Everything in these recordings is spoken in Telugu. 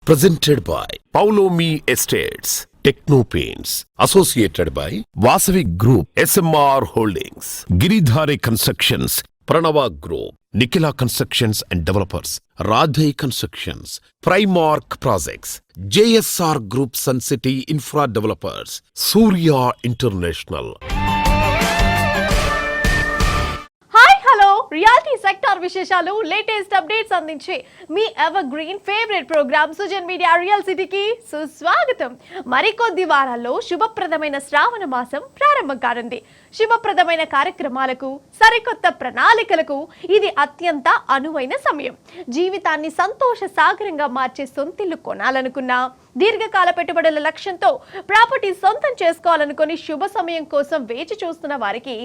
Presented by Paulomi Estates, Techno Paints, associated by Vasavi Group, SMR Holdings, Giridhare Constructions, Pranava Group, Nikhila Constructions and Developers, Radhe Constructions, Primark Projects, JSR Group, Sun City Infra Developers, Surya International. Reality sector విశేషాలు లేటెస్ట్ అప్డేట్స్ అందించే మీ evergreen favourite programme Sujan media real సిటీకి సుస్వాగతం. మరికొద్ది వారాల్లో శుభప్రదమైన శ్రావణ మాసం ప్రారంభం కానుంది. శుభప్రదమైన కార్యక్రమాలకు, సరికొత్త ప్రణాళికలకు ఇది అత్యంత అనువైన సమయం. జీవితాన్ని సంతోష సాగరంగా మార్చే సొంతిల్లు కొనాలనుకున్నా, దీర్ఘకాల పెట్టుబడుల లక్ష్యంతో ప్రాపర్టీ సొంతం చేసుకోవాలనుకుని శుభ సమయం కోసం వేచి చూస్తున్న వారికి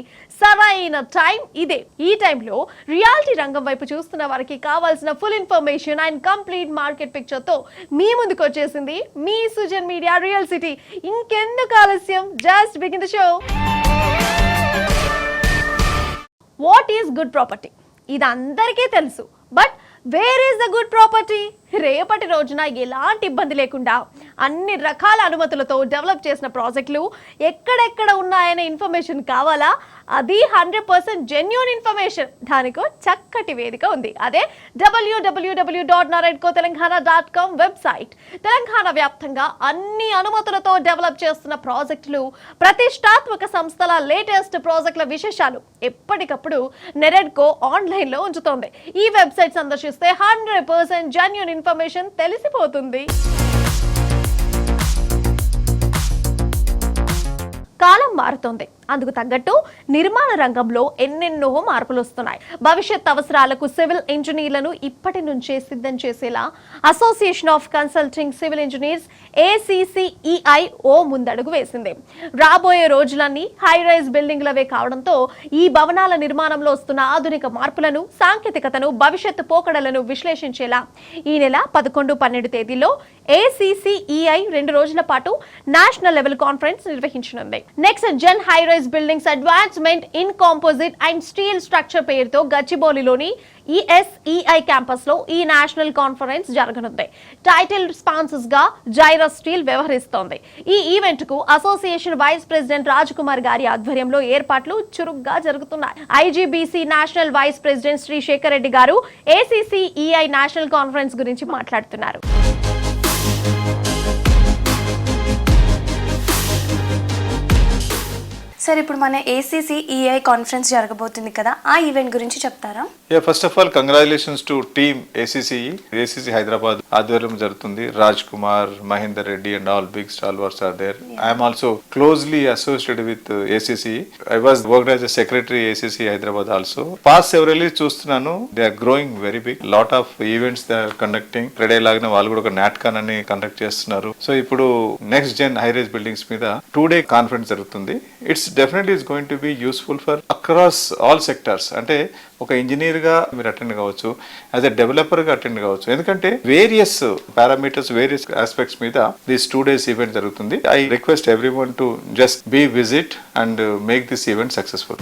సరైన టైం ఇదే. ఈ టైంలో రియాలిటీ రంగం వైపు చూస్తున్న వారికి కావాల్సిన full information and complete market picture తో మీ ముందుకు వచ్చేసింది మీ సుజన్ మీడియా రియల్ సిటీ. ఇంకెందుకు ఆలస్యం, just begin the show. What is good property? ఇది అందరికీ తెలుసు. But where is the good property? రేపటి రోజున ఎలాంటి ఇబ్బంది లేకుండా అన్ని రకాల అనుమతులతో డెవలప్ చేసిన ప్రాజెక్టులు ఎక్కడెక్కడ ఉన్నాయనే ఇన్ఫర్మేషన్ కావాలా? అది 100% జెన్యూన్ ఇన్ఫర్మేషన్. దానికో చక్కటి వేదిక ఉంది. అదే www.naraidkotelangana.com వెబ్సైట్. తెలంగాణ వ్యాప్తంగా అన్ని అనుమతులతో డెవలప్ చేస్తున్న ప్రాజెక్టులు, ప్రతిష్టాత్మక సంస్థల లేటెస్ట్ ప్రాజెక్టుల విశేషాలు ఎప్పటికప్పుడు నెరెడ్కో ఆన్లైన్లో ఉంచుతోంది. ఈ వెబ్సైట్ సందర్శిస్తే 100% జెన్యూన్ ఇన్ఫర్మేషన్ తెలిసిపోతుంది. కాలం మారుతోంది. అందుకు తగ్గట్టు నిర్మాణ రంగంలో ఎన్నెన్నో మార్పులు వస్తున్నాయి. భవిష్యత్ అవసరాలకు సివిల్ ఇంజనీర్లను ఇప్పటి నుంచే సిద్ధం చేసేలా association of consulting civil engineers ACCEI ముందడుగు వేసింది. రాబోయే రోజులన్నీ హై రైజ్ బిల్డింగ్లవే కావడంతో ఈ భవనాల నిర్మాణంలో వస్తున్న ఆధునిక మార్పులను, సాంకేతికతను, భవిష్యత్తు పోకడలను విశ్లేషించేలా ఈ నెల 11, 12 తేదీల్లో ACCEI 2 రోజుల పాటు నేషనల్ లెవెల్ కాన్ఫరెన్స్ నిర్వహించనుంది. Next gen high rise buildings advancement in composite and steel structure పేరుతో గచ్చిబౌలిలోని ESEI క్యాంపస్ లో ఈ నేషనల్ కాన్ఫరెన్స్ జరగనుంది. టైటిల్ స్పాన్సర్స్ గా జైరస్ స్టీల్ వ్యవహరిస్తోంది. ఈ ఈవెంట్ కు association vice president Raj Kumar గారి ఆధ్వర్యంలో ఏర్పాట్లు చురుగ్గా జరుగుతున్నాయి. IGBC national vice president Shri Shekhar Reddy గారు ACCEI నేషనల్ కాన్ఫరెన్స్ గురించి మాట్లాడుతున్నారు. సార్, ఇప్పుడు మన ACCEI కాన్ఫరెన్స్ జరగబోతుంది కదా, ఆ ఈవెంట్ గురించి చెప్తారా? First of all congratulations to team ACC Hyderabad ఆధ్వర్యం జరుగుతుంది. Raj Kumar, Mahender Reddy and all big stalwarts are there. I'm also closely associated with ACC. I was worked as a secretary ACC Hyderabad also. Past several years చూస్తున్నాను, they are growing very big. Lot of events they are conducting. Friday లాగిన వాళ్ళు కూడా ఒక నాట్కాన్ అని కండక్ట్ చేస్తున్నారు. సో ఇప్పుడు next gen high rise buildings మీద 2 day కాన్ఫరెన్స్ జరుగుతుంది. It's definitely is going to be useful for across all sectors. అంటే ఒక ఇంజనీర్ గా మీరు అటెండ్ కావచ్చు, యాజ్ ఎ డెవలపర్ గా అటెండ్ కావచ్చు. ఎందుకంటే వేరియస్ పారామీటర్స్, వేరియస్ ఆస్పెక్ట్స్ మీద దిస్ 2 days ఈవెంట్ జరుగుతుంది. I request everyone to just be visit and make this event successful.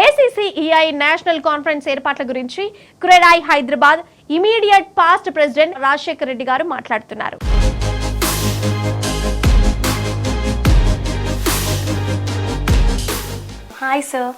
ACCEI national conference ఏర్పాట్ల గురించి CREDAI Hyderabad immediate past president Rajasekhar Reddy గారు మాట్లాడుతున్నారు. హాయ్ సార్,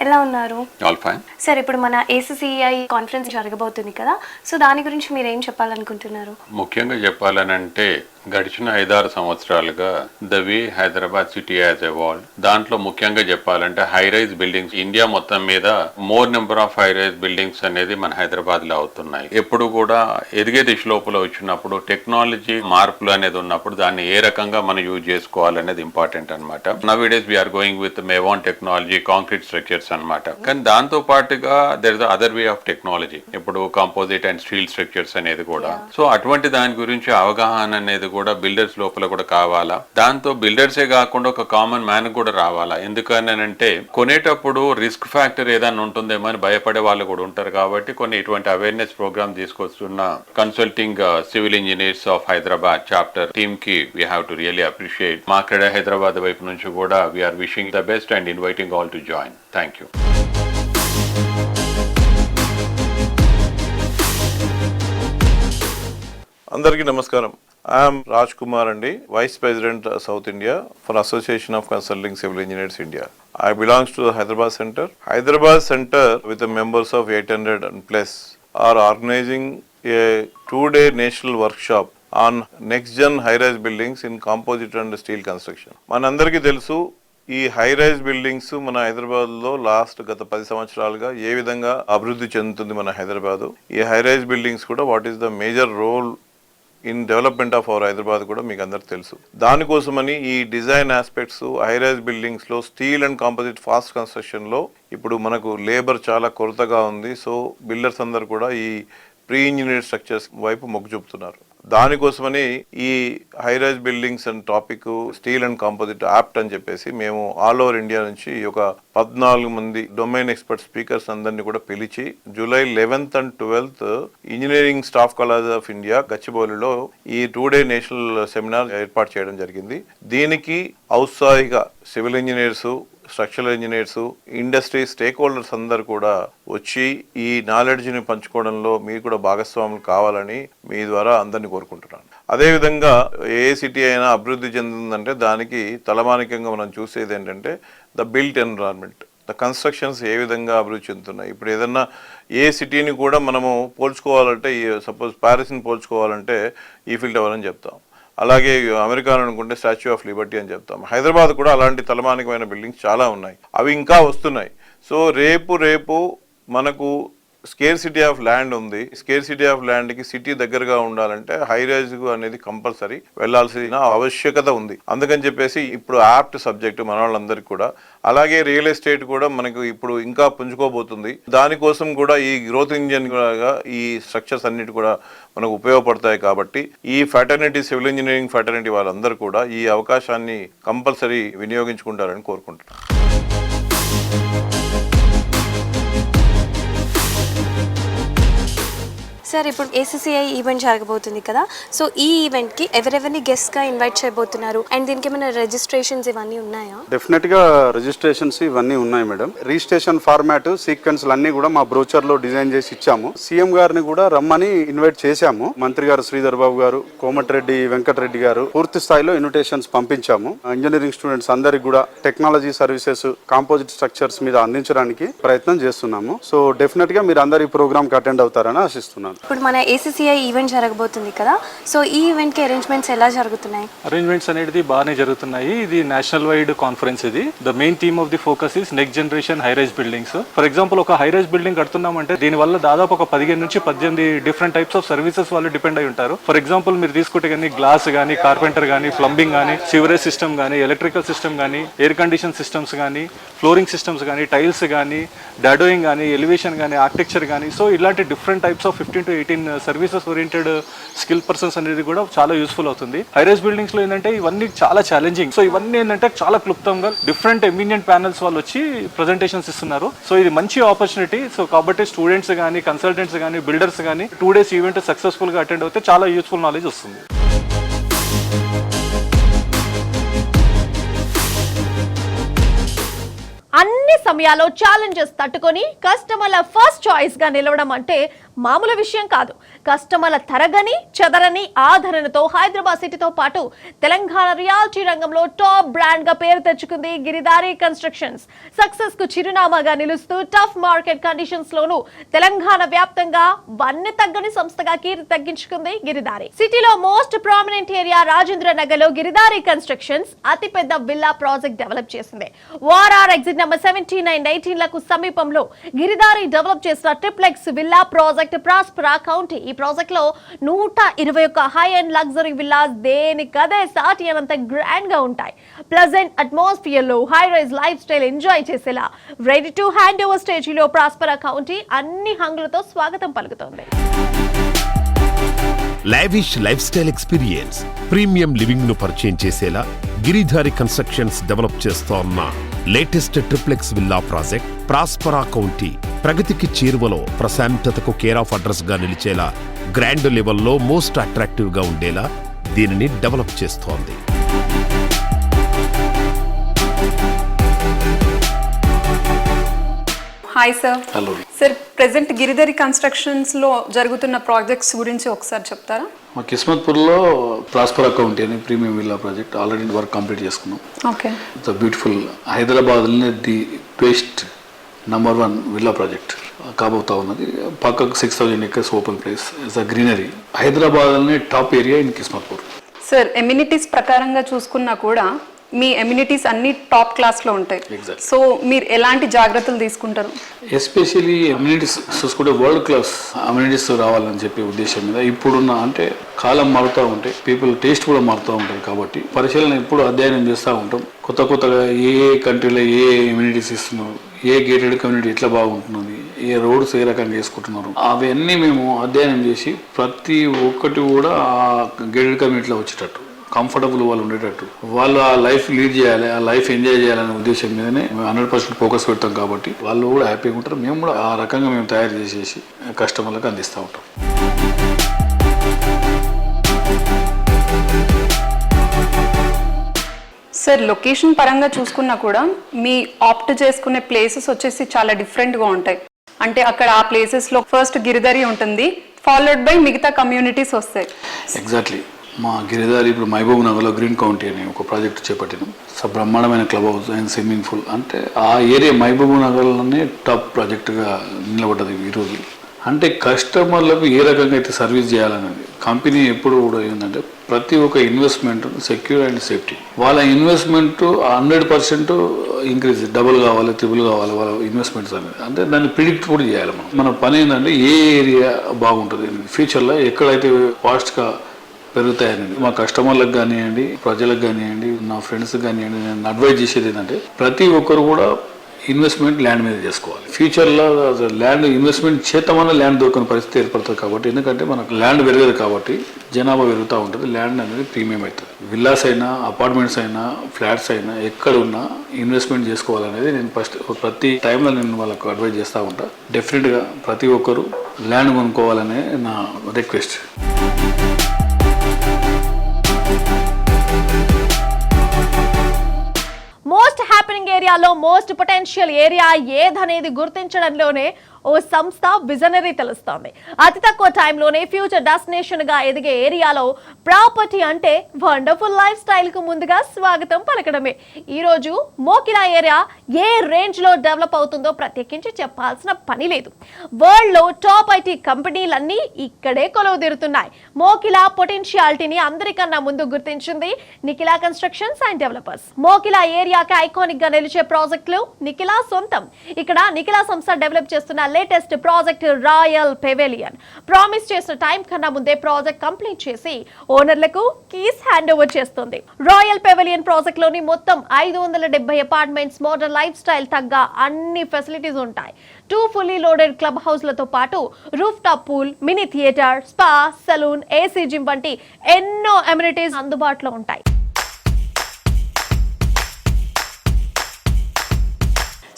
ఎలా ఉన్నారు? ఆల్ ఫైన్ సార్, ఇప్పుడు మన ACCEI కాన్ఫరెన్స్ జరగబోతుంది కదా, సో దాని గురించి మీరు ఏం చెప్పాలనుకుంటున్నారు? ముఖ్యంగా చెప్పాలనంటే గడిచిన 5-6 సంవత్సరాలుగా the way Hyderabad city has evolved. దాంట్లో ముఖ్యంగా చెప్పాలంటే హై రైజ్ బిల్డింగ్స్ ఇండియా మొత్తం మీద more number of high rise buildings అనేది మన హైదరాబాద్ లో అవుతున్నాయి. ఎప్పుడు కూడా ఎదిగే దిశ లోపల వచ్చినప్పుడు టెక్నాలజీ మార్పులు అనేది ఉన్నప్పుడు దాన్ని ఏ రకంగా మనం యూజ్ చేసుకోవాలనేది ఇంపార్టెంట్ అనమాట. Nowadays we are going with Mivan technology, concrete structures అనమాట. కానీ దాంతో పాటుగా there is other way of technology, ఇప్పుడు కాంపోజిట్ అండ్ స్టీల్ స్ట్రక్చర్స్ అనేది కూడా. సో అటువంటి దాని గురించి అవగాహన అనేది కూడా బిల్డర్స్ లోపల కూడా కావాలా. దాంతో బిల్డర్సే కాకుండా ఒక కామన్ మ్యాన్ కూడా రావాలా. ఎందుకనంటే కొనేటప్పుడు రిస్క్ ఫ్యాక్టర్ ఏదైనా ఉంటుందేమో అని భయపడే వాళ్ళు కూడా ఉంటారు. కాబట్టి కొన్ని ఇటువంటి అవేర్నెస్ ప్రోగ్రామ్ తీసుకొస్తున్న consulting civil engineers of Hyderabad chapter team కి we have to really appreciate. మా క్రెడా హైదరాబాద్ వైపు నుంచి కూడా we are wishing the best and inviting all to join. Thank you. అందరికీ నమస్కారం. ఐఎమ్ రాజ్ కుమార్ అండి, vice president south India for association of consulting civil engineers India. I belongs to the Hyderabad Center. Hyderabad Center with the members of 800 and plus are organizing a 2-day national workshop on next gen high-rise buildings in composite and steel construction. మనందరికీ తెలుసు ఈ హై రైజ్ బిల్డింగ్స్ మన హైదరాబాద్ లో గత 10 సంవత్సరాలుగా ఏ విధంగా అభివృద్ధి చెందుతుంది మన హైదరాబాద్. ఈ హై రైజ్ బిల్డింగ్స్ కూడా what is the major role in development of our Hyderabad కూడా మీకు అందరికి తెలుసు. దానికోసమని ఈ design aspects high rise buildings లో steel and composite fast construction లో ఇప్పుడు మనకు లేబర్ చాలా కొరతగా ఉంది. సో బిల్డర్స్ అందరు కూడా ఈ ప్రీ ఇంజనీర్ స్ట్రక్చర్స్ వైపు మొగ్గు చూపుతున్నారు. దానికోసమని ఈ high rise buildings and topic steel and composite apt అని చెప్పేసి మేము ఆల్ ఓవర్ ఇండియా నుంచి ఒక 14 మంది డొమైన్ ఎక్స్పర్ట్ స్పీకర్స్ అందరినీ కూడా పిలిచి July 11th and 12th engineering staff college of India గచ్చిబౌలిలో ఈ 2-day నేషనల్ సెమినార్ ఏర్పాటు చేయడం జరిగింది. దీనికి ఔత్సాహిక civil engineers, structural engineers, industry stakeholders అందరు కూడా వచ్చి ఈ నాలెడ్జ్ని పంచుకోవడంలో మీరు కూడా భాగస్వాములు కావాలని మీ ద్వారా అందరినీ కోరుకుంటున్నాను. అదేవిధంగా ఏ సిటీ అయినా అభివృద్ధి చెందిందంటే దానికి తలమానికంగా మనం చూసేది ఏంటంటే the built environment, the constructions ఏ విధంగా అభివృద్ధి చెందుతున్నాయి. ఇప్పుడు ఏదన్నా ఏ సిటీని కూడా మనము పోల్చుకోవాలంటే సపోజ్ ప్యారిస్ని పోల్చుకోవాలంటే ఈఫిల్ టవర్ అని చెప్తాం, అలాగే అమెరికాను అనుకుంటే స్టాచ్యూ ఆఫ్ లిబర్టీ అని చెప్తాం. హైదరాబాద్ కూడా అలాంటి తలమానికమైన బిల్డింగ్స్ చాలా ఉన్నాయి, అవి ఇంకా వస్తున్నాయి. సో రేపు మనకు స్కేర్సిటీ ఆఫ్ ల్యాండ్ ఉంది. స్కేర్సిటీ ఆఫ్ ల్యాండ్కి సిటీ దగ్గరగా ఉండాలంటే హై రైజ్ అనేది కంపల్సరీ వెళ్లాల్సిన ఆవశ్యకత ఉంది. అందుకని చెప్పేసి ఇప్పుడు యాప్ట్ సబ్జెక్ట్ మన వాళ్ళందరికీ కూడా, అలాగే రియల్ ఎస్టేట్ కూడా మనకు ఇప్పుడు ఇంకా పుంజుకోబోతుంది. దానికోసం కూడా ఈ గ్రోత్ ఇంజిన్ గా ఈ స్ట్రక్చర్స్ అన్నిటి కూడా మనకు ఉపయోగపడతాయి. కాబట్టి ఈ ఫ్యాటర్నిటీ, సివిల్ ఇంజనీరింగ్ ఫ్యాటర్నిటీ వాళ్ళందరూ కూడా ఈ అవకాశాన్ని కంపల్సరీ వినియోగించుకుంటారని కోరుకుంటున్నాను. సార్, ఇప్పుడు ACCI ఈవెంట్ జరగబోతుంది కదా, సో ఈ ఈవెంట్కి ఎవరెవరిని గెస్ట్గా ఇన్వైట్ చేయబోతున్నారు అండ్ దీనికి ఏమైనా రిజిస్ట్రేషన్స్ ఇవన్నీ ఉన్నాయా? డెఫినెట్గా రిజిస్ట్రేషన్స్ ఇవన్నీ ఉన్నాయి మేడం. రిజిస్ట్రేషన్ ఫార్మాట్, సీక్వెన్స్లు అన్నీ కూడా మా బ్రోచర్లో డిజైన్ చేసి ఇచ్చాము. సీఎం గారిని కూడా రమ్మని ఇన్వైట్ చేశాము. మంత్రి గారు శ్రీధర్ బాబు గారు, కోమటిరెడ్డి వెంకటరెడ్డి గారు పూర్తి స్థాయిలో ఇన్విటేషన్స్ పంపించాము. ఇంజనీరింగ్ స్టూడెంట్స్ అందరికి కూడా టెక్నాలజీ సర్వీసెస్, కాంపోజిట్ స్ట్రక్చర్స్ మీద అందించడానికి ప్రయత్నం చేస్తున్నాము. సో డెఫినెట్గా మీరు అందరు ఈ ప్రోగ్రామ్కి అటెండ్ అవుతారని ఆశిస్తున్నాను. ఇప్పుడు మన ACCI ఈవెంట్ జరగబోతుంది కదా, సో ఈ ఈవెంట్కి అరేంజ్మెంట్స్ ఎలా జరుగుతున్నాయి? అరేంజ్మెంట్స్ అనేది బాగానే జరుగుతున్నాయి. ఇది నేషనల్ వైడ్ కాన్ఫరెన్స్. ఇది the main theme of the focus is next generation high rise buildings. For example, ఒక హై రైజ్ బిల్డింగ్ కడుతున్నామంటే దీనివల్ల దాదాపు ఒక 15 నుంచి 18 డిఫరెంట్ టైప్స్ ఆఫ్ సర్వీసెస్ వాళ్ళు డిపెండ్ అయి ఉంటారు. ఫర్ ఎగ్జాంపుల్ మీరు తీసుకుంటే కానీ గ్లాస్ కానీ, కార్పెంటర్ కానీ, ప్లంబింగ్ కానీ, సివరేజ్ సిస్టమ్ కానీ, ఎలక్ట్రికల్ సిస్టమ్ కానీ, ఎయిర్ కండిషన్ సిస్టమ్స్ కానీ, ఫ్లోరింగ్ సిస్టమ్స్ కానీ, టైల్స్ కానీ, డాడోయింగ్ కానీ, ఎలివేషన్ కానీ, ఆర్కిటెక్చర్ కానీ, సో ఇలాంటి different types of 15 to 18 services oriented skill persons అనేది కూడా చాలా యూస్ఫుల్ అవుతుంది. హై రైజ్ బిల్డింగ్స్ లో ఏంటంటే ఇవన్నీ చాలా ఛాలెంజింగ్. సో ఇవన్నీ ఏంటంటే చాలా క్లుప్తంగా డిఫరెంట్ ఎమినియంట్ ప్యానల్స్ వాళ్ళు వచ్చి ప్రెజెంటేషన్స్ ఇస్తున్నారు. సో ఇది మంచి ఆపర్చునిటీ. సో కాబట్టి స్టూడెంట్స్ కానీ, కన్సల్టెంట్స్ కానీ, బిల్డర్స్ కానీ 2 days ఈవెంట్ సక్సెస్ఫుల్ గా అటెండ్ అవుతే చాలా యూస్ఫుల్ నాలెడ్జ్ వస్తుంది. అన్ని సమయాల్లో ఛాలెంజెస్ తట్టుకొని కస్టమర్ల ఫస్ట్ చాయిస్ గా నిలవడం అంటే మామూలు విషయం కాదు. కస్టమర్ల తరగని చెదరని ఆదరణతో హైదరాబాద్ సిటీతో పాటు తెలంగాణ రియాలిటీ రంగంలో టాప్ బ్రాండ్ గా పేరు తెచ్చుకుంది గిరిదారి కన్స్ట్రక్షన్స్. సక్సెస్ కు చిరునామాగా నిలుస్తూ టఫ్ మార్కెట్ కండిషన్స్ లోనూ తెలంగాణ వ్యాప్తంగా వన్నె తగ్గని సంస్థగా కీర్తి తగ్గించుకుంది గిరిదారి. సిటీలో most prominent area Rajendra Nagar లో గిరిదారి కన్స్ట్రక్షన్స్ అతిపెద్ద విల్లా ప్రాజెక్ట్ డెవలప్ చేసింది. వారార్ ఎగ్జిట్ నెంబర్ 79 and 18 లకు సమీపంలో గిరిదారి డెవలప్ చేసిన triplex villa project Prospera county. ఈ ప్రాజెక్ట్ లో 121 హై అండ్ లగ్జరీ విల్లాస్ దేనికదే సాటి అనంత గ్రాండ్ గా ఉంటాయి. ప్లెజెంట్ అట్మాస్ఫియర్ లో high rise lifestyle enjoy చేసేలా ready to hand over stage లో ప్రాస్పరా కౌంటీ అన్ని హంగులతో స్వాగతం పలుకుతోంది. Lavish life style experience, premium living ను పరిచయం చేసేలా గిరిధారి కన్స్ట్రక్షన్స్ డెవలప్ చేస్తోన్న latest triplex villa project Prospera county ప్రగతికి చేరువలో ప్రశాంతతకు కేర్ ఆఫ్ అడ్రస్ గా నిలిచేలా గ్రాండ్ లెవెల్లో మోస్ట్ అట్రాక్టివ్ గా ఉండేలా దీనిని డెవలప్ చేస్తోంది. Hi sir. Hello sir, present Giridhari కన్స్ట్రక్షన్స్లో జరుగుతున్న ప్రాజెక్ట్స్ గురించి ఒకసారి చెప్తారా? మా కిస్మత్పూర్లో ప్రాస్పర్ అకౌంట్ అని premium villa project already work complete చేసుకున్నాం. ఓకే. It's beautiful. హైదరాబాద్లోనే ది బెస్ట్ #1 విల్లా ప్రాజెక్ట్ కాబోతా ఉన్నది. పక్కకు 6000 acres open place. It's a greenery. హైదరాబాద్లోనే టాప్ ఏరియా ఇన్ కిస్మత్పూర్. సార్, ఎమ్యూనిటీస్ ప్రకారంగా చూసుకున్నా కూడా మీ ఎమ్యూనిటీస్ అన్ని టాప్ క్లాస్లో ఉంటాయి. Exactly. సో మీరు ఎలాంటి జాగ్రత్తలు తీసుకుంటారు? ఎస్పెషలీ అమ్యూనిటీస్ చూసుకుంటే వరల్డ్ క్లాస్ అమ్యూనిటీస్ రావాలని చెప్పే ఉద్దేశం మీద ఇప్పుడున్న అంటే కాలం మారుతూ ఉంటాయి, పీపుల్ టేస్ట్ కూడా మారుతూ ఉంటుంది. కాబట్టి పరిశీలన ఎప్పుడు అధ్యయనం చేస్తూ ఉంటాం. కొత్తగా ఏ కంట్రీలో ఏ ఇమ్యూనిటీస్ ఇస్తున్నారు, ఏ గేటెడ్ కమ్యూనిటీ ఎట్లా బాగుంటున్నది, ఏ రోడ్స్ ఏ రకంగా వేసుకుంటున్నారు, అవన్నీ మేము అధ్యయనం చేసి ప్రతి ఒక్కటి కూడా ఆ గేటెడ్ కమ్యూనిటీలో వచ్చేటట్టు కంఫర్టబుల్ వాళ్ళు ఉండేటట్టు వాళ్ళు ఆ లైఫ్ లీడ్ చేయాలి, ఆ లైఫ్ ఎంజాయ్ చేయాలనే ఉద్దేశం మీదనే మేము 100% ఫోకస్ పెడతాం. కాబట్టి వాళ్ళు కూడా హ్యాపీగా ఉంటారు, మేము కూడా ఆ రకంగా మేము తయారు చేసేసి కస్టమర్లకు అందిస్తూ ఉంటాం. సార్, లొకేషన్ పరంగా చూసుకున్నా కూడా మీ ఆప్ట్ చేసుకునే ప్లేసెస్ వచ్చేసి చాలా డిఫరెంట్గా ఉంటాయి. అంటే అక్కడ ఆ ప్లేసెస్లో ఫస్ట్ గిరిధరి ఉంటుంది, ఫాలోడ్ బై మిగతా కమ్యూనిటీస్ వస్తాయి. ఎగ్జాక్ట్లీ. మా గిరిదారి ఇప్పుడు మహబూబ్ నగర్లో గ్రీన్ కౌంటీ అనే ఒక ప్రాజెక్ట్ చేపట్టినాం. బ్రహ్మాండమైన club house and swimming pool. అంటే ఆ ఏరియా మహబూబ్ నగర్లోనే టాప్ ప్రాజెక్టుగా నిలబడ్డది ఈరోజు. అంటే కస్టమర్లకు ఏ రకంగా అయితే సర్వీస్ చేయాలనేది కంపెనీ ఎప్పుడు కూడా ఏంటంటే ప్రతి ఒక్క ఇన్వెస్ట్మెంట్ సెక్యూర్ అండ్ సేఫ్టీ. వాళ్ళ ఇన్వెస్ట్మెంట్ 100% ఇంక్రీజ్, డబుల్ కావాలి, ట్రిపుల్ కావాలి వాళ్ళ ఇన్వెస్ట్మెంట్స్ అనేది. అంటే దాన్ని ప్రిడిక్ట్ కూడా చేయాలి మనం. మన పని ఏంటంటే ఏ ఏరియా బాగుంటుంది ఫ్యూచర్లో, ఎక్కడైతే ఫాస్ట్గా పెరుగుతాయనేది మా కస్టమర్లకు కానివ్వండి, ప్రజలకు కానివ్వండి, నా ఫ్రెండ్స్కి కానివ్వండి, నేను అడ్వైజ్ చేసేది ఏంటంటే ప్రతి ఒక్కరు కూడా ఇన్వెస్ట్మెంట్ ల్యాండ్ మీద చేసుకోవాలి. ఫ్యూచర్లో ల్యాండ్ ఇన్వెస్ట్మెంట్ చేద్దామన్నా ల్యాండ్ దొరకని పరిస్థితి ఏర్పడుతుంది. కాబట్టి ఎందుకంటే మనకు ల్యాండ్ పెరగదు కాబట్టి జనాభా పెరుగుతూ ఉంటుంది, ల్యాండ్ అనేది ప్రీమియం అవుతుంది. విల్లాస్ అయినా, అపార్ట్మెంట్స్ అయినా, ఫ్లాట్స్ అయినా ఎక్కడ ఉన్నా ఇన్వెస్ట్మెంట్ చేసుకోవాలనేది నేను ఫస్ట్ ప్రతి టైంలో నేను వాళ్ళకు అడ్వైజ్ చేస్తూ ఉంటా. డెఫినెట్గా ప్రతి ఒక్కరు ల్యాండ్ కొనుక్కోవాలనే నా రిక్వెస్ట్. మోస్ట్ హ్యాపెనింగ్ ఏరియాలో మోస్ట్ పొటెన్షియల్ ఏరియా ఏదనేది గుర్తించడంలోనే ఓ సంస్థ విజనరీ తెలుస్తోంది. అతి తక్కువ టైంలోనే ఫ్యూచర్ డెస్టినేషన్ గా ఎదిగే ఏరియాలో ప్రాపర్టీ అంటే వండర్ఫుల్ లైఫ్ స్టైల్ కు ముందుగా స్వాగతం పలకడమే. ఈ రోజు మోకిలా ఏరియా ఏ రేంజ్ లో డెవలప్ అవుతుందో ప్రత్యేకించి చెప్పాల్సిన పని లేదు. వరల్డ్ లో టాప్ ఐటీ కంపెనీలన్నీ ఇక్కడే కొలువుదీరుతున్నాయి. మోకిలా పొటెన్షియాలిటీని అందరికన్నా ముందు గుర్తించింది Nikhila constructions and developers. Mokila ఏరియాకి ఐకానిక్ గా నిలిచే ప్రాజెక్టులు నిఖిలా సొంతం. ఇక్కడ నిఖిలా సంస్థ డెవలప్ చేస్తున్న latest project royal pavilion. Promise చేసిన టైం కన్నా ముందే ప్రాజెక్ట్ కంప్లీట్ చేసి ఓనర్లకు కీస్ హ్యాండ్ ఓవర్ చేస్తుంది. రాయల్ పెవిలియన్ ప్రాజెక్ట్ లోని మొత్తం 570 అపార్ట్మెంట్స్, మోడర్న్ లైఫ్ స్టైల్ తగ్గ అన్ని ఫెసిలిటీస్ ఉంటాయి. 2 ఫుల్లీ లోడెడ్ క్లబ్ హౌస్లతో పాటు roof top pool, mini theatre, spa, saloon, AC gym వంటి ఎన్నో అమ్యూనిటీస్ అందుబాటులో ఉంటాయి.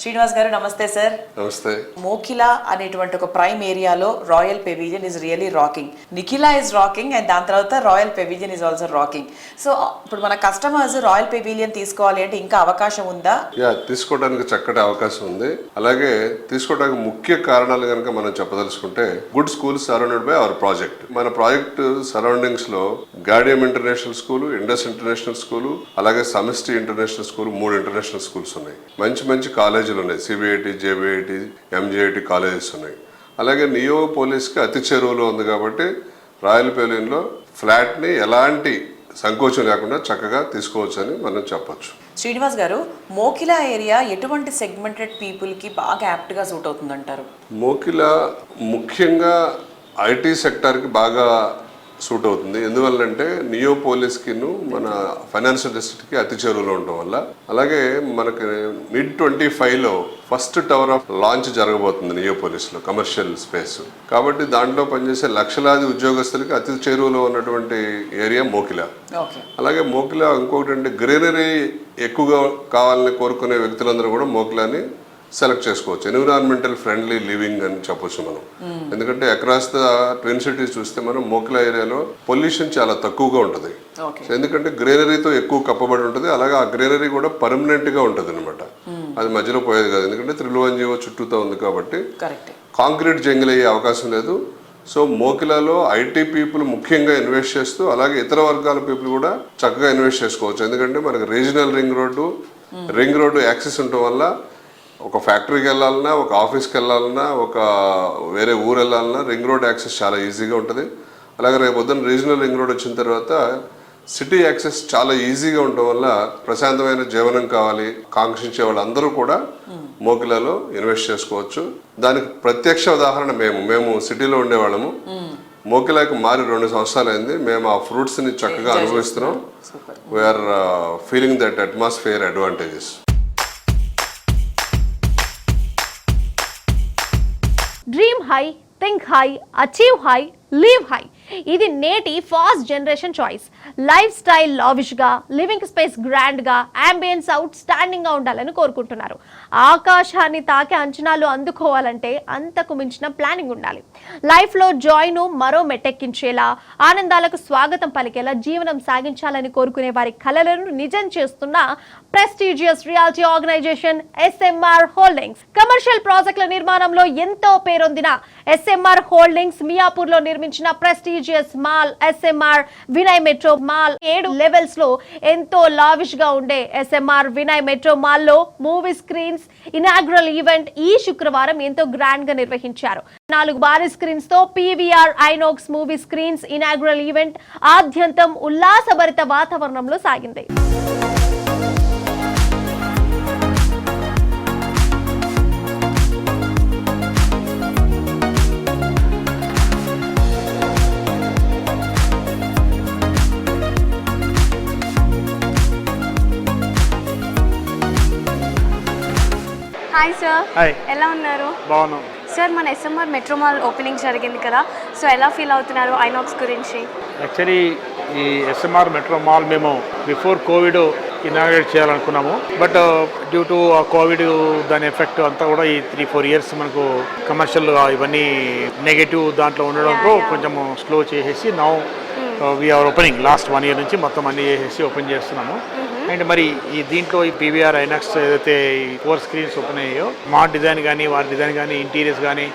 శ్రీనివాస్ గారు నమస్తే సార్. నమస్తే. మోకిలా అనేటువంటి ఒక ప్రైమ్ ఏరియాలో royal pavilion is really rocking. Nikhila is rocking and దాని తర్వాత royal pavilion is also rocking. So ఇప్పుడు మన కస్టమర్స్ రాయల్ పెవిలియన్ తీసుకోవాలి అంటే ఇంకా అవకాశం ఉందా? తీసుకోవడానికి చక్కటి అవకాశం ఉంది. అలాగే తీసుకోవడానికి ముఖ్య కారణాలు కనుక మనం చెప్పదలుచుకుంటే good schools surrounded by our project. మన ప్రాజెక్ట్ సరౌండింగ్స్ లో Gaudium international school, Indus international school, అలాగే Samashti international school, 3 international schools ఉన్నాయి. మంచి కాలేజీలు ఉన్నాయి. సిబిఐటి, జేబిఐటి, ఎంజేఐటి కాలేజెస్ ఉన్నాయి. అలాగే నియోపోలిస్కి అతి చెరువులో ఉంది కాబట్టి రాయల్ పెవిలియన్లో ఫ్లాట్ని ఎలాంటి సంకోచం లేకుండా చక్కగా తీసుకోవచ్చని మనం చెప్పొచ్చు. శ్రీనివాస్ గారు, మోకిలా ఏరియా ఎటువంటి సెగ్మెంటెడ్ పీపుల్కి బాగా యాప్ట్గా సూట్ అవుతుందంటారు? మోకిలా ముఖ్యంగా ఐటీ సెక్టార్కి బాగా సూట్ అవుతుంది. ఎందువల్లంటే నియోపోలిస్కి మన ఫైనాన్షియల్ డిస్ట్రిక్ట్కి అతి చేరువలో ఉండటం వల్ల. అలాగే మనకి mid-25లో ఫస్ట్ టవర్ ఆఫ్ లాంచ్ జరగబోతుంది నియోపోలిస్లో, కమర్షియల్ స్పేస్. కాబట్టి దాంట్లో పనిచేసే లక్షలాది ఉద్యోగస్తులకి అతి చేరువలో ఉన్నటువంటి ఏరియా మోకిలా. అలాగే మోకిలా ఇంకొకటి అంటే గ్రీనరీ ఎక్కువగా కావాలని కోరుకునే వ్యక్తులందరూ కూడా మోకిలాని సెలెక్ట్ చేసుకోవచ్చు. ఎన్విరాన్మెంటల్ ఫ్రెండ్లీ లివింగ్ అని చెప్పొచ్చు మనం. ఎందుకంటే అక్రాస్ ద ట్విన్ సిటీస్ చూస్తే మనం మోకిలా ఏరియాలో పొల్యూషన్ చాలా తక్కువగా ఉంటుంది. ఎందుకంటే గ్రీనరీతో ఎక్కువ కప్పబడి ఉంటుంది. అలాగే ఆ గ్రీనరీ కూడా పర్మనెంట్ గా ఉంటుంది అనమాట. అది మధ్యలో పోయేది కాదు, ఎందుకంటే 311 చుట్టూతో ఉంది కాబట్టి కరెక్ట్. కాంక్రీట్ జంగిల్ అయ్యే అవకాశం లేదు. సో మోకిలాలో ఐటీ పీపుల్ ముఖ్యంగా ఇన్వెస్ట్ చేస్తూ, అలాగే ఇతర వర్గాల పీపుల్ కూడా చక్కగా ఇన్వెస్ట్ చేసుకోవచ్చు. ఎందుకంటే మనకి రీజనల్ రింగ్ రోడ్డు యాక్సెస్ ఉండటం వల్ల ఒక ఫ్యాక్టరీకి వెళ్ళాలన్నా, ఒక ఆఫీస్కి వెళ్ళాలన్నా, ఒక వేరే ఊరు వెళ్ళాలన్నా రింగ్ రోడ్ యాక్సెస్ చాలా ఈజీగా ఉంటుంది. అలాగే రేపు పొద్దున్న రీజనల్ రింగ్ రోడ్ వచ్చిన తర్వాత సిటీ యాక్సెస్ చాలా ఈజీగా ఉండటం వల్ల ప్రశాంతమైన జీవనం కావాలి కాంక్షించే వాళ్ళందరూ కూడా మోకిలాలో ఇన్వెస్ట్ చేసుకోవచ్చు. దానికి ప్రత్యక్ష ఉదాహరణ మేము సిటీలో ఉండేవాళ్ళము. మోకిలాకి మారి 2 సంవత్సరాలు అయింది. మేము ఆ ఫ్రూట్స్ని చక్కగా అనుభవిస్తున్నాం. We are feeling that atmosphere advantages. Dream high, think high, achieve high, live high. ఇది నేటి fast generation choice. Lifestyle lavish గా, లివింగ్ స్పేస్ గ్రాండ్ గా, అంబియన్స్ అవుట్ స్టాండింగ్ గా ఉండాలని కోరుకుంటున్నారు. ఆకాశాన్ని తాకే అంచనాలు అందుకోవాలంటే అంతకు మించిన ప్లానింగ్ ఉండాలి. లైఫ్ లో జాయ్ ను మరో మెట్టెక్కించేలా, ఆనందాలకు స్వాగతం పలికేలా జీవనం సాగించాలని కోరుకునే వారి కలలను నిజం చేస్తున్న prestigious reality organization SMR holdings. Commercial ప్రాజెక్టుల నిర్మాణంలో ఎంతో పేరొందిన SMR హోల్డింగ్స్ మియాపూర్ లో నిర్మించిన prestigious mall SMR Vinay metro mall 7 levels లో ఎంతో లావిష్ గా ఉండే SMR వినయ్ మెట్రో మాల్ లో మూవీ స్క్రీన్స్ ఇనాగ్రల్ ఈవెంట్ ఈ శుక్రవారం ఎంతో గ్రాండ్ గా నిర్వహించారు. 4 భారీ స్క్రీన్స్ తో PVR INOX movie screens inaugural event ఆద్యంతం ఉల్లాసభరిత వాతావరణంలో సాగింది. హాయ్ సార్, హాయ్, ఎలా ఉన్నారు? బాగున్నాం సార్, మన SMR మెట్రో మాల్ ఓపెనింగ్ జరిగింది కదా, సో ఎలా ఫీల్ అవుతున్నారు ఐనాక్స్ గురించి? యాక్చువల్లీ ఈ SMR మెట్రో మాల్ మేము బిఫోర్ కోవిడ్ ఇనాగ్రేట్ చేయాలనుకున్నాము. బట్ డ్యూ టు కోవిడ్ దాని ఎఫెక్ట్ అంతా కూడా ఈ 3-4 ఇయర్స్ మనకు కమర్షియల్ ఇవన్నీ నెగటివ్ దాంట్లో ఉండడంతో కొంచెం స్లో చేసేసి now we're opening. Last 1 year నుంచి మొత్తం అన్ని చేసేసి ఓపెన్ చేస్తున్నాము. అండ్ మరి ఈ దీంట్లో ఈ PVR ఐనాక్స్ ఏదైతే 4 స్క్రీన్స్ ఓపెన్ అయ్యాయో, మా డిజైన్ కానీ వారి డిజైన్ కానీ ఇంటీరియర్స్ కానీ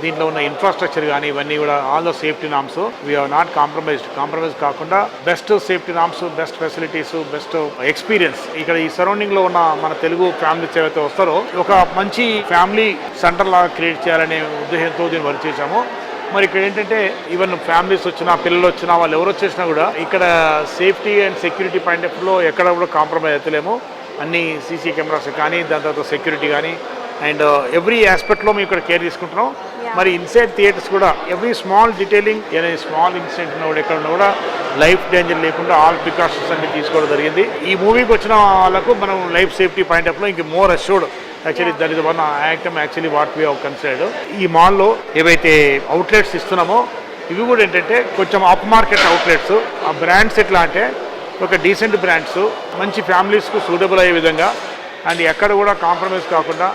దీంట్లో ఉన్న ఇన్ఫ్రాస్ట్రక్చర్ కానీ ఇవన్నీ కూడా all the safety norms we are not compromise కాకుండా best safety norms, best facilities, best experience. ఇక్కడ ఈ సరౌండింగ్ లో ఉన్న మన తెలుగు ఫ్యామిలీస్ ఏవైతే వస్తారో ఒక మంచి ఫ్యామిలీ సెంటర్ లాగా క్రియేట్ చేయాలనే ఉద్దేశంతో దీన్ని వర్క్ చేశాము. మరి ఇక్కడ ఏంటంటే ఈవెన్ ఫ్యామిలీస్ వచ్చినా, పిల్లలు వచ్చినా, వాళ్ళు ఎవరు వచ్చేసినా కూడా ఇక్కడ safety and security point of లో ఎక్కడ కూడా కాంప్రమైజ్ అవుతలేము. అన్ని సీసీ కెమెరాస్ కానీ, దాని తర్వాత సెక్యూరిటీ కానీ, అండ్ ఎవ్రీ ఆస్పెక్ట్లో మేము ఇక్కడ కేర్ తీసుకుంటున్నాం. మరి ఇన్సైడ్ థియేటర్స్ కూడా every small detailing, small incident ఉన్న కూడా ఎక్కడ ఉన్నా కూడా లైఫ్ డేంజర్ లేకుండా ఆల్ ప్రికాషన్స్ అన్ని తీసుకోవడం జరిగింది. ఈ మూవీకి వచ్చిన వాళ్ళకు మనం లైఫ్ సేఫ్టీ పాయింట్ ఆఫ్ లో ఇంక more assured. Actually that is one item actually what we have considered. ఈ మాల్లో ఏవైతే అవుట్లెట్స్ ఇస్తున్నామో ఇవి కూడా ఏంటంటే కొంచెం అప్ మార్కెట్ అవుట్లెట్స్. ఆ బ్రాండ్స్ ఎట్లా అంటే ఒక డీసెంట్ బ్రాండ్స్, మంచి ఫ్యామిలీస్కు సూటబుల్ అయ్యే విధంగా, అండ్ ఎక్కడ కూడా కాంప్రమైజ్ కాకుండా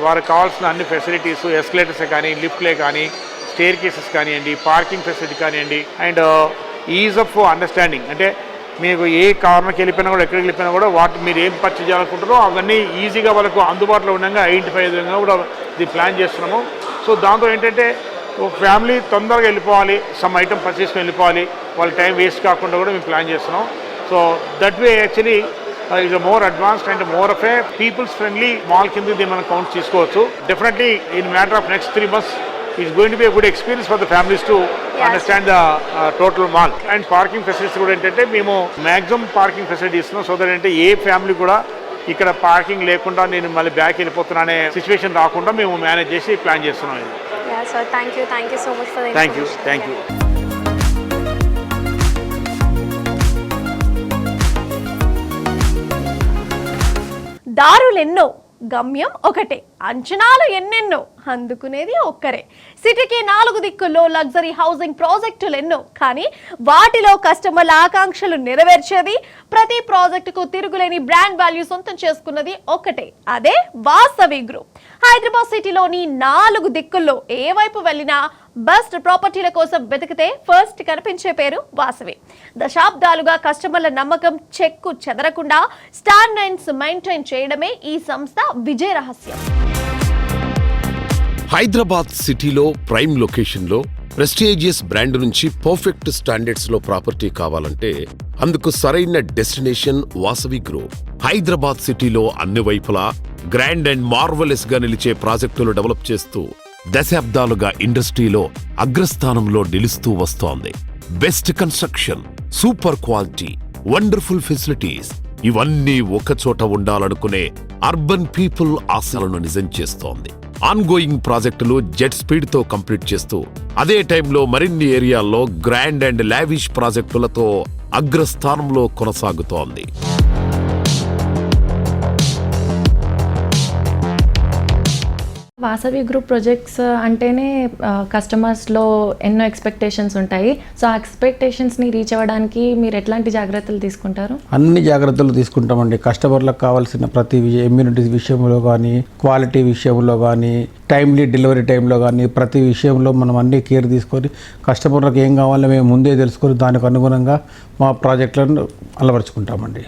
వారికి కావాల్సిన అన్ని ఫెసిలిటీస్, ఎస్కలేటర్స్ కానీ, లిఫ్ట్లే కానీ, స్టేర్ కేసెస్ కానివ్వండి, పార్కింగ్ ఫెసిలిటీ కానివ్వండి, అండ్ ఈజ్ ఆఫ్ అండర్స్టాండింగ్. అంటే మీకు ఏ కార్నర్కి వెళ్ళిపోయినా కూడా, ఎక్కడికి వెళ్ళిపోయినా కూడా వాటి మీరు ఏం పర్చేజ్ చేయాలనుకుంటారో అవన్నీ ఈజీగా వాళ్ళకు అందుబాటులో ఉండగా ఐడెంటిఫై అయ్యే విధంగా కూడా ఇది ప్లాన్ చేస్తున్నాము. సో దాంతో ఏంటంటే ఒక ఫ్యామిలీ తొందరగా వెళ్ళిపోవాలి, సమ్ ఐటమ్ పర్చేస్కి వెళ్ళిపోవాలి, వాళ్ళ టైం వేస్ట్ కాకుండా కూడా మేము ప్లాన్ చేస్తున్నాం. So that way actually it's more advanced and more of a people's friendly mall కింద దీన్ని మనం కౌంట్ చేసుకోవచ్చు. Definitely in matter of next 3 months it's going to be a good experience for the families to understand the total mall. And parking facilities కూడా ఏంటంటే మేము మ్యాక్సిమం పార్కింగ్ ఫెసిలిటీ ఇస్తున్నాం. సో దట్ అంటే ఏ ఫ్యామిలీ కూడా ఇక్కడ పార్కింగ్ లేకుండా నేను మళ్ళీ బ్యాక్ వెళ్ళిపోతున్నా అనే సిచ్యువేషన్ రాకుండా మేము మేనేజ్ చేసి ప్లాన్ చేస్తున్నాం. Thank you so much for thank you. దారులెన్నో, గమ్యం ఒకటే, అంచనాలు ఎన్నెన్నో, అందుకునేది ఒక్కరే. సిటీకి 4 దిక్కుల్లో లగ్జరీ హౌసింగ్ ప్రాజెక్టులు ఎన్నో, కానీ వాటిలో కస్టమర్ల ఆకాంక్షలు నెరవేర్చేది, ప్రతి ప్రాజెక్టుకు తిరుగులేని బ్రాండ్ వాల్యూ సొంతం చేసుకున్నది ఒకటే, అదే వాసవి గ్రూప్. హైదరాబాద్ సిటీలోని 4 దిక్కుల్లో ఏ వైపు వెళ్ళినా బెస్ట్ ప్రాపర్టీల కోసం వెతికితే ఫస్ట్ కనిపించే పేరు వాసవి. దశాబ్దాలుగా కస్టమర్ల నమ్మకం చెక్కు చెదరకుండా స్టాండర్డ్స్ మెయింటైన్ చేయడమే ఈ సంస్థ విజయ రహస్యం. హైదరాబాద్ సిటీలో ప్రైమ్ లొకేషన్లో ప్రెస్టీజియస్ బ్రాండ్ నుంచి పర్ఫెక్ట్ స్టాండర్డ్స్ లో ప్రాపర్టీ కావాలంటే అందుకు సరైన డెస్టినేషన్ వాసవి గ్రూప్. హైదరాబాద్ సిటీలో అన్ని వైపులా గ్రాండ్ అండ్ మార్వెలస్ గా నిలిచే ప్రాజెక్టులు డెవలప్ చేస్తూ దశాబ్దాలుగా ఇండస్ట్రీలో అగ్రస్థానంలో నిలుస్తూ వస్తోంది. Best construction, super quality, wonderful facilities ఇవన్నీ ఒకచోట ఉండాలనుకునే అర్బన్ పీపుల్ ఆశలను నిజం చేస్తోంది. ఆన్గోయింగ్ ప్రాజెక్టులు జెట్ స్పీడ్ తో కంప్లీట్ చేస్తూ అదే టైంలో మరిన్ని ఏరియాల్లో గ్రాండ్ అండ్ లావిష్ ప్రాజెక్టులతో అగ్రస్థానంలో కొనసాగుతోంది. వాసవి గ్రూప్ ప్రాజెక్ట్స్ అంటేనే కస్టమర్స్లో ఎన్నో ఎక్స్పెక్టేషన్స్ ఉంటాయి. సో ఆ ఎక్స్పెక్టేషన్స్ని రీచ్ అవ్వడానికి మీరు ఎట్లాంటి జాగ్రత్తలు తీసుకుంటారు? అన్ని జాగ్రత్తలు తీసుకుంటామండి. కస్టమర్లకు కావాల్సిన ప్రతి ఇమ్యూనిటీస్ విషయంలో కానీ, క్వాలిటీ విషయంలో కానీ, టైమ్లీ డెలివరీ టైంలో కానీ ప్రతి విషయంలో మనం అన్ని కేర్ తీసుకొని కస్టమర్లకు ఏం కావాలో మేము ముందే తెలుసుకొని దానికి అనుగుణంగా మా ప్రాజెక్టులను అలవరుచుకుంటామండి.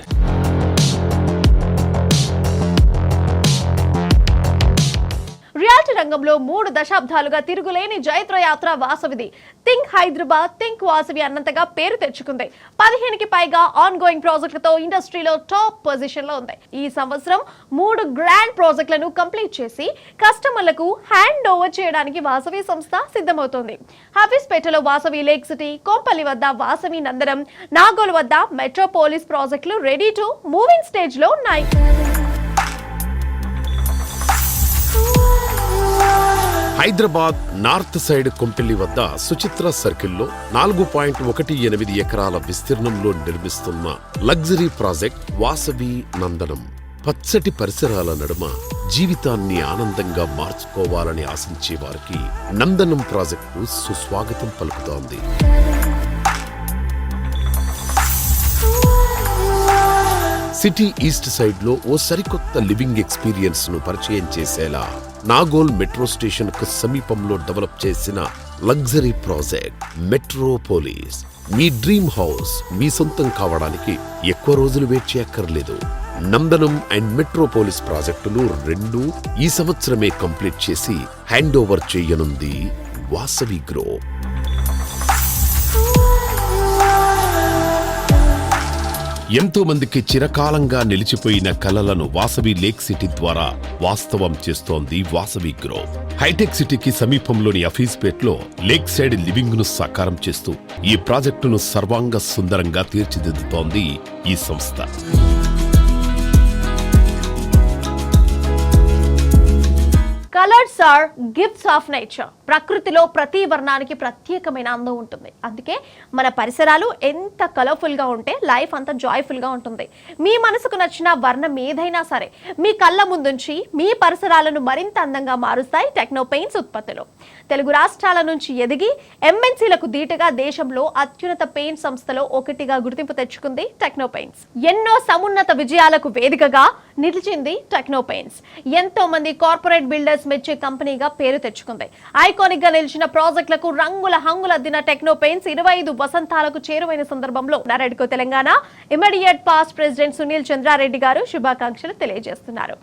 రియాలిటీ రంగంలో 3 దశాబ్దాలుగా తిరుగులేని జైత్రయాత్ర వాసవిది. థింక్ హైదరాబాద్, థింక్ వాసవి అన్నంతగా పేరు తెచ్చుకుంది. 15కి పైగా ఆన్ గోయింగ్ ప్రాజెక్టులతో ఇండస్ట్రీలో టాప్ పొజిషన్ లో ఉంది. ఈ సంవత్సరం 3 గ్రాండ్ ప్రాజెక్టులను కంప్లీట్ చేసి కస్టమర్లకు హ్యాండ్ ఓవర్ చేయడానికి వాసవి సంస్థ సిద్ధమవుతోంది. హఫీస్పేటలో వాసవి లేక్ సిటీ, కోంపల్లి వద్ద వాసవి నందనం, నాగోల్ వద్ద మెట్రోపోలిస్ ప్రాజెక్టులు రెడీ టు మూవింగ్ స్టేజ్ లో ఉన్నాయి. హైదరాబాద్ నార్త్ సైడ్ కొంపెల్లి వద్ద సుచిత్ర సర్కిల్లో 4.18 ఎకరాల విస్తీర్ణంలో నిర్మిస్తున్న లగ్జరీ ప్రాజెక్ట్ వాసవి నందనం. పచ్చటి పరిసరాల నడుమ జీవితాన్ని ఆనందంగా మార్చుకోవాలని ఆశించే వారికి నందనం ప్రాజెక్టు సుస్వాగతం పలుకుతోంది. సిటీ ఈస్ట్ సైడ్ లో ఓ సరికొత్త లివింగ్ ఎక్స్పీరియన్స్ ను పరిచయం చేసేలా నాగోల్ మెట్రో స్టేషన్ కు సమీపంలో డెవలప్ చేసిన లగ్జరీ ప్రాజెక్ట్ మెట్రోపోలిస్. మీ డ్రీమ్ హౌస్ మీ సొంతం కావడానికి ఎక్కువ రోజులు వెయిట్ చేయక్కర్లేదు. నందనం అండ్ మెట్రోపోలిస్ ప్రాజెక్టులు 2 ఈ సంవత్సరమే కంప్లీట్ చేసి హ్యాండ్ ఓవర్ చేయనుంది వాసవి గ్రూప్. ఎంతో మందికి చిరకాలంగా నిలిచిపోయిన కలలను వాసవి లేక్ సిటీ ద్వారా వాస్తవం చేస్తోంది వాసవి గ్రూప్. హైటెక్ సిటీకి సమీపంలోని అఫీస్పేట్లో లేక్ సైడ్ లివింగ్ ను సాకారం చేస్తూ ఈ ప్రాజెక్టును సర్వాంగ సుందరంగా తీర్చిదిద్దుతోంది ఈ సంస్థ. Colours are gifts of nature. ప్రకృతిలో ప్రతి వర్ణానికి ప్రత్యేకమైన అందం ఉంటుంది. అందుకే మన పరిసరాలు ఎంత కలర్ఫుల్ గా ఉంటే లైఫ్ అంత జాయ్ఫుల్ గా ఉంటుంది. మీ మనసుకు నచ్చిన వర్ణం ఏదైనా సరే మీ కళ్ళ ముందుంచి మీ పరిసరాలను మరింత అందంగా మారుస్తాయి టెక్నో పెయింట్స్ ఉత్పత్తులు. తెలుగు రాష్ట్రాల నుంచి ఎదిగి ఎంఎన్సీలకు ధీటుగా దేశంలో అత్యున్నత పెయింట్ సంస్థలో ఒకటిగా గుర్తింపు తెచ్చుకుంది టెక్నో పెయింట్స్. ఎన్నో సమున్నత విజయాలకు వేదికగా నిలిచింది టెక్నో పెయింట్స్. ఎంతో మంది కార్పొరేట్ బిల్డర్స్ మెచ్చే కంపెనీగా పేరు తెచ్చుకుంది. ఐకానిక్ గా నిలిచిన ప్రాజెక్టులకు రంగుల హంగులద్దిన టెక్నో పెయింట్స్ 25 వసంతాలకు చేరువైన సందర్భంలో నారాయణకు Telangana immediate past president Sunil Chandra Reddy గారు శుభాకాంక్షలు తెలియజేస్తున్నారు.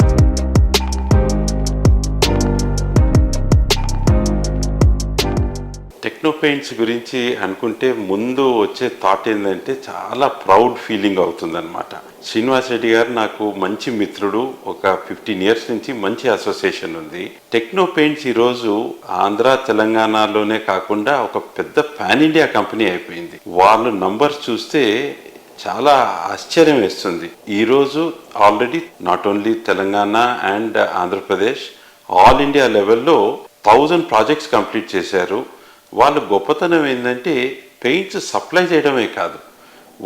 టెక్నో పెయింట్స్ గురించి అనుకుంటే ముందు వచ్చే థాట్ ఏంటంటే చాలా ప్రౌడ్ ఫీలింగ్ అవుతుందన్నమాట. శ్రీనివాస్ రెడ్డి గారు నాకు మంచి మిత్రుడు, ఒక 15 ఇయర్స్ నుంచి మంచి అసోసియేషన్ ఉంది. టెక్నో పెయింట్స్ ఈరోజు ఆంధ్ర తెలంగాణలోనే కాకుండా ఒక పెద్ద పాన్ ఇండియా కంపెనీ అయిపోయింది. వాళ్ళు నంబర్స్ చూస్తే చాలా ఆశ్చర్యం వేస్తుంది. ఈరోజు already not only Telangana and Andhra Pradesh, all India లెవెల్లో 1000 ప్రాజెక్ట్స్ కంప్లీట్ చేశారు. వాళ్ళ గొప్పతనం ఏంటంటే పెయింట్స్ సప్లై చేయడమే కాదు,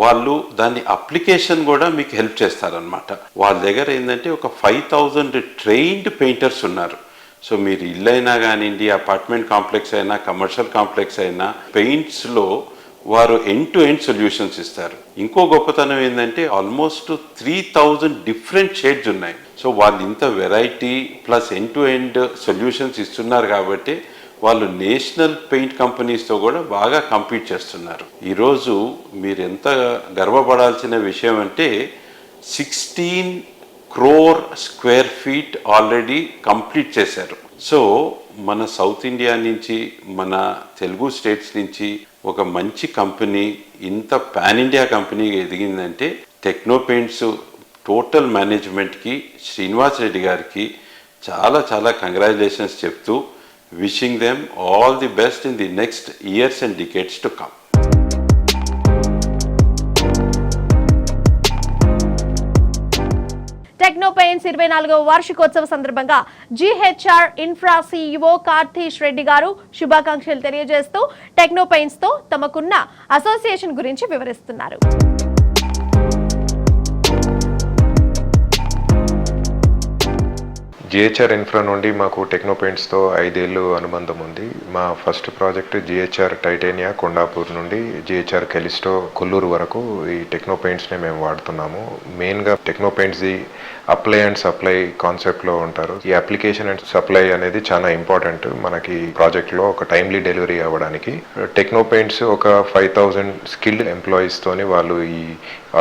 వాళ్ళు దాని అప్లికేషన్ కూడా మీకు హెల్ప్ చేస్తారనమాట. వాళ్ళ దగ్గర ఏంటంటే ఒక 5000 ట్రైన్డ్ పెయింటర్స్ ఉన్నారు. సో మీరు ఇల్లు అయినా కానివ్వండి, అపార్ట్మెంట్ కాంప్లెక్స్ అయినా, కమర్షియల్ కాంప్లెక్స్ అయినా, పెయింట్స్లో వారు ఎండ్ టు ఎండ్ సొల్యూషన్స్ ఇస్తారు. ఇంకో గొప్పతనం ఏంటంటే ఆల్మోస్ట్ 3000 డిఫరెంట్ షేడ్స్ ఉన్నాయి. సో వాళ్ళు ఇంత variety plus end to end solutions ఇస్తున్నారు కాబట్టి వాళ్ళు నేషనల్ పెయింట్ కంపెనీస్తో కూడా బాగా కంపీట్ చేస్తున్నారు. ఈరోజు మీరు ఎంత గర్వపడాల్సిన విషయం అంటే 16 crore square feet already complete చేశారు. సో మన సౌత్ ఇండియా నుంచి, మన తెలుగు స్టేట్స్ నుంచి ఒక మంచి కంపెనీ ఇంత పాన్ ఇండియా కంపెనీగా ఎదిగిందంటే టెక్నో పెయింట్స్ టోటల్ మేనేజ్మెంట్కి, శ్రీనివాస్ రెడ్డి గారికి చాలా చాలా కంగ్రాచులేషన్స్ చెప్తూ wishing them all the best in the next years and decades to come. Techno Paints 24వ వార్షికోత్సవ సందర్భంగా GHR Infra CEO Karthish Reddy గారు శుభాకాంక్షలు తెలియజేస్తూ టెక్నో పెయింట్స్ తో తమకున్న అసోసియేషన్ గురించి వివరిస్తున్నారు. జిహెచ్ఆర్ ఇన్ఫ్రా నుండి మాకు టెక్నో పెయింట్స్తో 5 ఏళ్ళు అనుబంధం ఉంది. మా first project GHR Titania Kondapur నుండి జిహెచ్ఆర్ కెలిస్టో కొల్లూరు వరకు ఈ టెక్నో పెయింట్స్నే మేము వాడుతున్నాము. మెయిన్గా techno paints the apply and supply కాన్సెప్ట్లో ఉంటారు. ఈ అప్లికేషన్ అండ్ సప్లై అనేది చాలా ఇంపార్టెంట్ మనకి ప్రాజెక్ట్లో ఒక టైమ్లీ డెలివరీ అవ్వడానికి. టెక్నో పెయింట్స్ ఒక 5000 స్కిల్డ్ ఎంప్లాయీస్తోని వాళ్ళు ఈ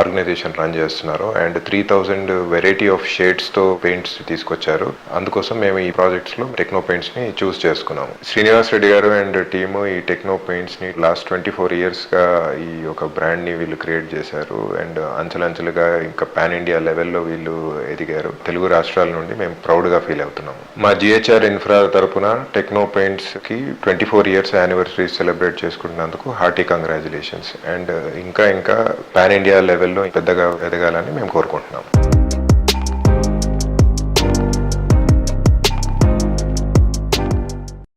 ఆర్గనైజేషన్ రన్ చేస్తున్నారు. అండ్ 3000 వెరైటీ ఆఫ్ షేడ్స్తో పెయింట్స్ తీసుకొచ్చారు. అందుకోసం మేము ఈ ప్రాజెక్ట్స్లో టెక్నో పెయింట్స్ని చూస్ చేసుకున్నాము. శ్రీనివాస్ రెడ్డి గారు అండ్ టీము ఈ టెక్నో పెయింట్స్ని లాస్ట్ 24 ఇయర్స్గా ఈ ఒక బ్రాండ్ని వీళ్ళు క్రియేట్ చేశారు. అండ్ అంచెలంచెలుగా ఇంకా పాన్ ఇండియా లెవెల్లో వీళ్ళు ఎదిగారు. తెలుగు రాష్ట్రాల నుండి మేము ప్రౌడ్గా ఫీల్ అవుతున్నాము. మా జిహెచ్ఆర్ ఇన్ఫ్రా తరపున టెక్నో పెయింట్స్కి 24 ఇయర్స్ యానివర్సరీ సెలబ్రేట్ చేసుకుంటున్నందుకు హార్టీ కంగ్రాచులేషన్స్. అండ్ ఇంకా పాన్ ఇండియా లెవెల్లో పెద్దగా ఎదగాలని మేము కోరుకుంటున్నాం.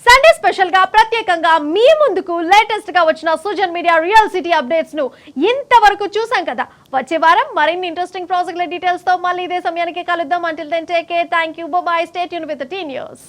సండే స్పెషల్ గా ప్రత్యేకంగా మీ ముందుకు లేటెస్ట్ గా వచ్చిన social media real city updates ను ఇంతవరకు చూసాం కదా. వచ్చే వారం మరిన్ని ఇంట్రెస్టింగ్ ప్రాజెక్టుల డీటెయిల్స్ తో మళ్ళీ ఇదే సమయానికి కలుద్దాం. Until then take care, thank you, bye bye, stay tune with T news.